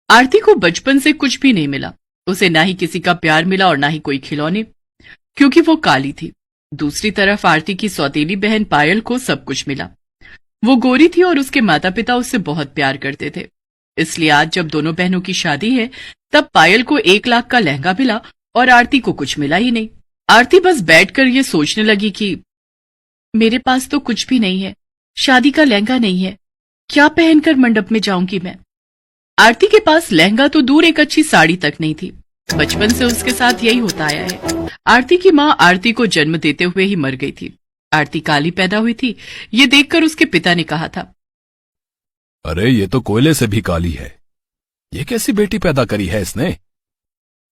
आरती को बचपन से कुछ भी नहीं मिला। उसे ना ही किसी का प्यार मिला और ना ही कोई खिलौने, क्योंकि वो काली थी। दूसरी तरफ आरती की सौतेली बहन पायल को सब कुछ मिला। वो गोरी थी और उसके माता पिता उससे बहुत प्यार करते थे। इसलिए आज जब दोनों बहनों की शादी है, तब पायल को 1 लाख का लहंगा मिला और आरती को कुछ मिला ही नहीं। आरती बस बैठकर ये सोचने लगी कि मेरे पास तो कुछ भी नहीं है, शादी का लहंगा नहीं है, क्या पहनकर मंडप में जाऊंगी मैं। आरती के पास लहंगा तो दूर, एक अच्छी साड़ी तक नहीं थी। बचपन से उसके साथ यही होता आया है। आरती की माँ आरती को जन्म देते हुए ही मर गई थी। आरती काली पैदा हुई थी, ये देखकर उसके पिता ने कहा था, अरे ये तो कोयले से भी काली है, ये कैसी बेटी पैदा करी है इसने।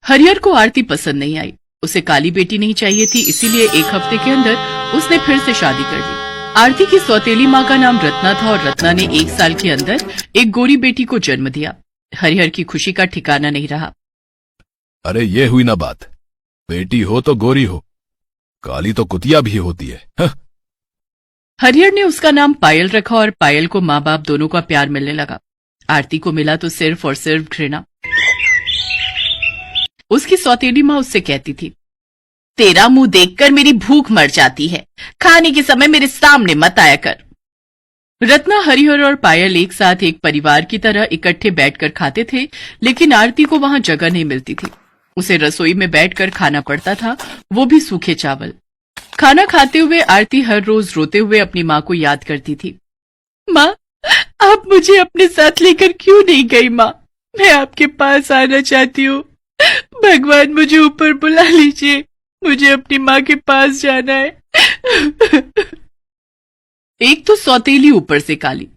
हरिहर को आरती पसंद नहीं आई। उसे काली बेटी नहीं चाहिए थी, इसीलिए 1 हफ्ते के अंदर उसने फिर से शादी कर ली। आरती की सौतेली माँ का नाम रत्ना था और रत्ना ने 1 साल के अंदर एक गोरी बेटी को जन्म दिया। हरिहर की खुशी का ठिकाना नहीं रहा। अरे ये हुई ना बात, बेटी हो तो गोरी हो, काली तो कुतिया भी होती है। हरिहर ने उसका नाम पायल रखा और पायल को माँ बाप दोनों का प्यार मिलने लगा। आरती को मिला तो सिर्फ और सिर्फ घृणा। उसकी सौतेली माँ उससे कहती थी, तेरा मुंह देखकर मेरी भूख मर जाती है, खाने के समय मेरे सामने मत आया कर। रत्ना, हरिहर और पायल एक साथ एक परिवार की तरह इकट्ठे बैठकर खाते थे, लेकिन आरती को वहां जगह नहीं मिलती थी। उसे रसोई में बैठकर खाना पड़ता था, वो भी सूखे चावल। खाना खाते हुए आरती हर रोज रोते हुए अपनी माँ को याद करती थी। माँ, आप मुझे अपने साथ लेकर क्यों नहीं गई? माँ, मैं आपके पास आना चाहती हूँ, भगवान मुझे ऊपर बुला लीजिए, मुझे अपनी माँ के पास जाना है। एक तो सौतेली, ऊपर से काली।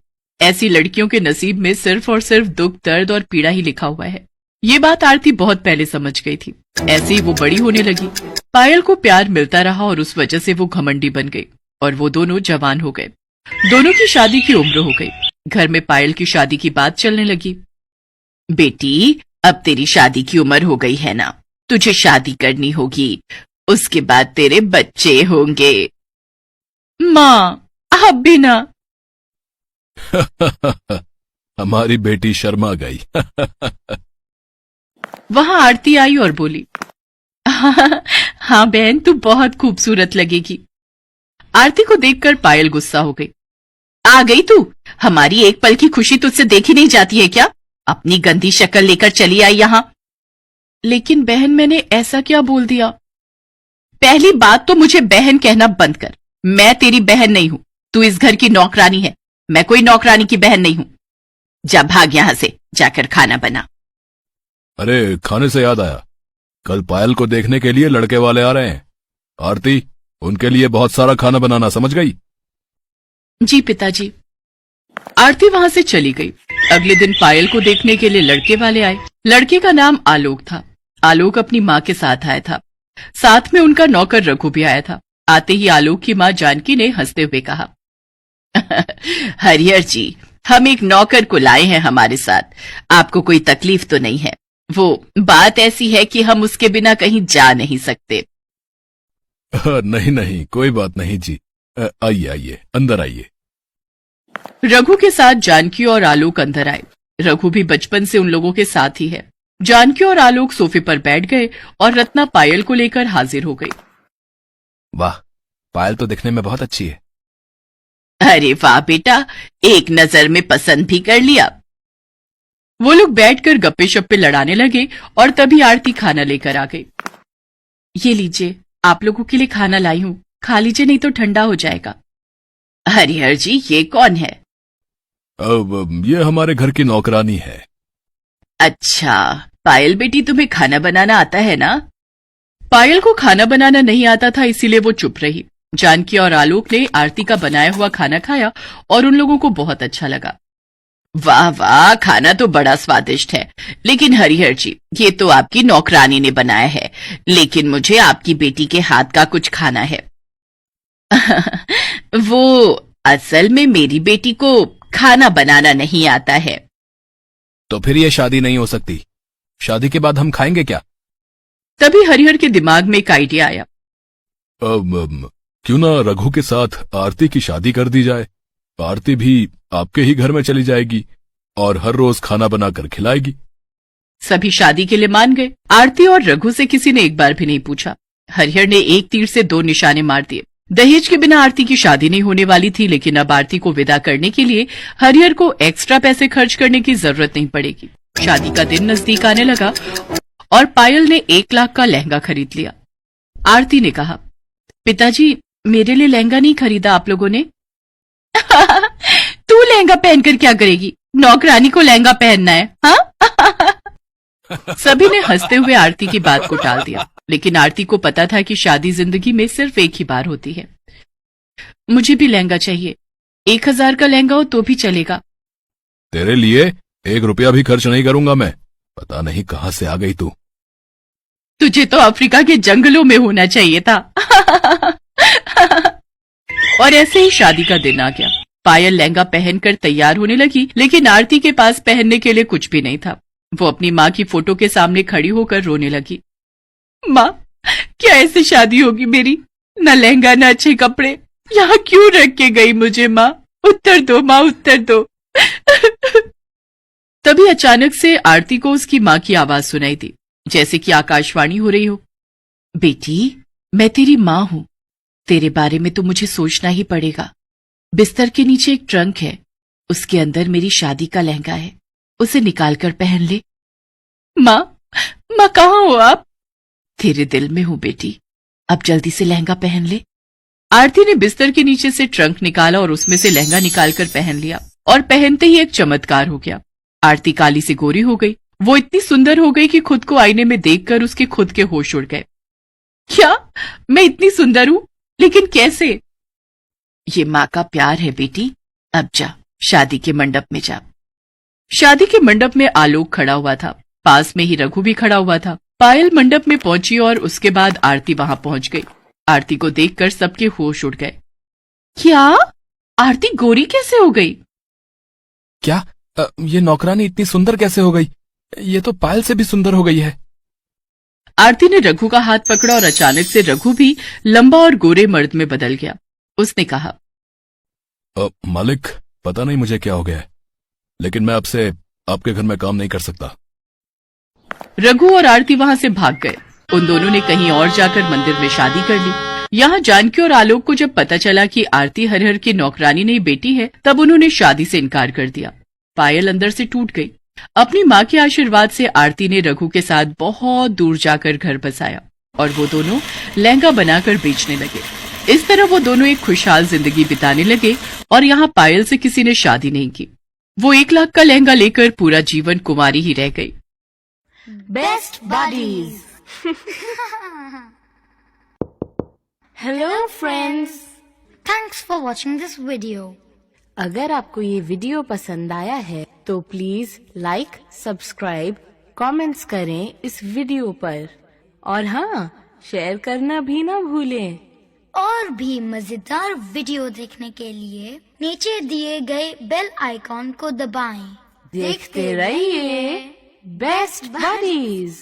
ऐसी लड़कियों के नसीब में सिर्फ और सिर्फ दुख, दर्द और पीड़ा ही लिखा हुआ है। ये बात आरती बहुत पहले समझ गई थी। ऐसे ही वो बड़ी होने लगी। पायल को प्यार मिलता रहा और उस वजह से वो घमंडी बन गई और वो दोनों जवान हो गए। दोनों की शादी की उम्र हो गई। घर में पायल की शादी की बात चलने लगी। बेटी, अब तेरी शादी की उम्र हो गई है ना, तुझे शादी करनी होगी, उसके बाद तेरे बच्चे होंगे। माँ, आप भी ना। हमारी बेटी शर्मा गई। वहां आरती आई और बोली, हाँ बहन, तू बहुत खूबसूरत लगेगी। आरती को देखकर पायल गुस्सा हो गई। आ गई तू? हमारी एक पल की खुशी तुझसे देखी नहीं जाती है क्या? अपनी गंदी शक्ल लेकर चली आई यहां। लेकिन बहन, मैंने ऐसा क्या बोल दिया? पहली बात तो मुझे बहन कहना बंद कर। मैं तेरी बहन नहीं हूं, तू इस घर की नौकरानी है। मैं कोई नौकरानी की बहन नहीं हूं। जा, भाग यहां से, जाकर खाना बना। अरे खाने से याद आया, कल पायल को देखने के लिए लड़के वाले आ रहे हैं। आरती, उनके लिए बहुत सारा खाना बनाना, समझ गई? जी पिताजी। आरती वहां से चली गई। अगले दिन पायल को देखने के लिए लड़के वाले आए। लड़के का नाम आलोक था। आलोक अपनी माँ के साथ आया था। साथ में उनका नौकर रघु भी आया था। आते ही आलोक की माँ जानकी ने हंसते हुए कहा, हरिहर जी, हम एक नौकर को लाए हैं हमारे साथ। आपको कोई तकलीफ तो नहीं है? वो बात ऐसी है कि हम उसके बिना कहीं जा नहीं सकते। नहीं नहीं, कोई बात नहीं जी। आइए आइए, अंदर आइए। रघु के साथ जानकी और आलोक अंदर आए। रघु भी बचपन से उन लोगों के साथ ही है। जानकी और आलोक सोफे पर बैठ गए और रत्ना पायल को लेकर हाजिर हो गई। वाह, पायल तो दिखने में बहुत अच्छी है। अरे वाह बेटा, एक नजर में पसंद भी कर लिया। वो लोग बैठकर गप्पे शप्पे लड़ाने लगे और तभी आरती खाना लेकर आ गई। ये लीजिए, आप लोगों के लिए खाना लाई हूं, खा लीजिए, नहीं तो ठंडा हो जाएगा। हरिहर जी, ये कौन है? अब ये हमारे घर की नौकरानी है। अच्छा, पायल बेटी, तुम्हें खाना बनाना आता है ना? पायल को खाना बनाना नहीं आता था, इसीलिए वो चुप रही। जानकी और आलोक ने आरती का बनाया हुआ खाना खाया और उन लोगों को बहुत अच्छा लगा। वाह वाह, खाना तो बड़ा स्वादिष्ट है, लेकिन हरिहर जी, ये तो आपकी नौकरानी ने बनाया है, लेकिन मुझे आपकी बेटी के हाथ का कुछ खाना है। वो असल में मेरी बेटी को खाना बनाना नहीं आता है। तो फिर ये शादी नहीं हो सकती। शादी के बाद हम खाएंगे क्या? तभी हरिहर के दिमाग में एक आइडिया आया। क्यों ना रघु के साथ आरती की शादी कर दी जाए। आरती भी आपके ही घर में चली जाएगी और हर रोज खाना बनाकर खिलाएगी। सभी शादी के लिए मान गए। आरती और रघु से किसी ने एक बार भी नहीं पूछा। हरिहर ने एक तीर से 2 निशाने मार दिए। दहेज के बिना आरती की शादी नहीं होने वाली थी, लेकिन अब आरती को विदा करने के लिए हरिहर को एक्स्ट्रा पैसे खर्च करने की जरूरत नहीं पड़ेगी। शादी का दिन नजदीक आने लगा और पायल ने 1 लाख का लहंगा खरीद लिया। आरती ने कहा, पिताजी मेरे लिए लहंगा नहीं खरीदा आप लोगों ने? तू लहंगा पहनकर क्या करेगी? नौकरानी को लहंगा पहनना है, हाँ? सभी ने हंसते हुए आरती की बात को टाल दिया, लेकिन आरती को पता था कि शादी जिंदगी में सिर्फ एक ही बार होती है। मुझे भी लहंगा चाहिए, 1000 का लहंगा हो तो भी चलेगा। तेरे लिए 1 रुपया भी खर्च नहीं करूंगा मैं। पता नहीं कहां से आ गई तू। तुझे तो अफ्रीका के जंगलों में होना चाहिए था। और ऐसे ही शादी का दिन आ गया। पायल लहंगा पहनकर तैयार होने लगी, लेकिन आरती के पास पहनने के लिए कुछ भी नहीं था। वो अपनी माँ की फोटो के सामने खड़ी होकर रोने लगी। माँ, क्या ऐसी शादी होगी मेरी? न लहंगा न अच्छे कपड़े, यहाँ क्यों रख के गई मुझे माँ? उत्तर दो माँ, उत्तर दो। तभी अचानक से आरती को उसकी माँ की आवाज सुनाई दी, जैसे कि आकाशवाणी हो रही हो। बेटी, मैं तेरी माँ हूँ, तेरे बारे में तो मुझे सोचना ही पड़ेगा। बिस्तर के नीचे एक ट्रंक है, उसके अंदर मेरी शादी का लहंगा है, उसे निकाल कर पहन ले। माँ कहाँ हो आप? तेरे दिल में हूं बेटी, अब जल्दी से लहंगा पहन ले। आरती ने बिस्तर के नीचे से ट्रंक निकाला और उसमें से लहंगा निकालकर पहन लिया, और पहनते ही एक चमत्कार हो गया। आरती काली से गोरी हो गई। वो इतनी सुंदर हो गई कि खुद को आईने में देखकर उसके खुद के होश उड़ गए। क्या मैं इतनी सुंदर हूं? लेकिन कैसे? ये माँ का प्यार है बेटी। अब जा, शादी के मंडप में जा। शादी के मंडप में आलोक खड़ा हुआ था, पास में ही रघु भी खड़ा हुआ था। पायल मंडप में पहुंची और उसके बाद आरती वहां पहुंच गई। आरती को देखकर सबके होश उड़ गए। क्या आरती गोरी कैसे हो गई? क्या ये नौकरानी इतनी सुंदर कैसे हो गई? ये तो पायल से भी सुंदर हो गई है। आरती ने रघु का हाथ पकड़ा और अचानक से रघु भी लंबा और गोरे मर्द में बदल गया। उसने कहा, मालिक, पता नहीं मुझे क्या हो गया है, लेकिन मैं अब से आपके घर में काम नहीं कर सकता। रघु और आरती वहां से भाग गए। उन दोनों ने कहीं और जाकर मंदिर में शादी कर ली। यहाँ जानकी और आलोक को जब पता चला कि आरती हरिहर की नौकरानी नहीं बेटी है, तब उन्होंने शादी से इनकार कर दिया। पायल अंदर से टूट गई। अपनी माँ के आशीर्वाद से आरती ने रघु के साथ बहुत दूर जाकर घर बसाया और वो दोनों लहंगा बनाकर बेचने लगे। इस तरह वो दोनों एक खुशहाल जिंदगी बिताने लगे और यहाँ पायल से किसी ने शादी नहीं की। वो 1 लाख का लहंगा लेकर पूरा जीवन कुंवारी ही रह गई। Best buddies. Hello friends, Thanks for watching this video. अगर आपको ये वीडियो पसंद आया है तो प्लीज लाइक, सब्सक्राइब, कमेंट्स करें इस वीडियो पर, और हाँ, शेयर करना भी ना भूलें। और भी मजेदार वीडियो देखने के लिए नीचे दिए गए बेल आइकॉन को दबाएं। देखते रहिए बेस्ट बडीज।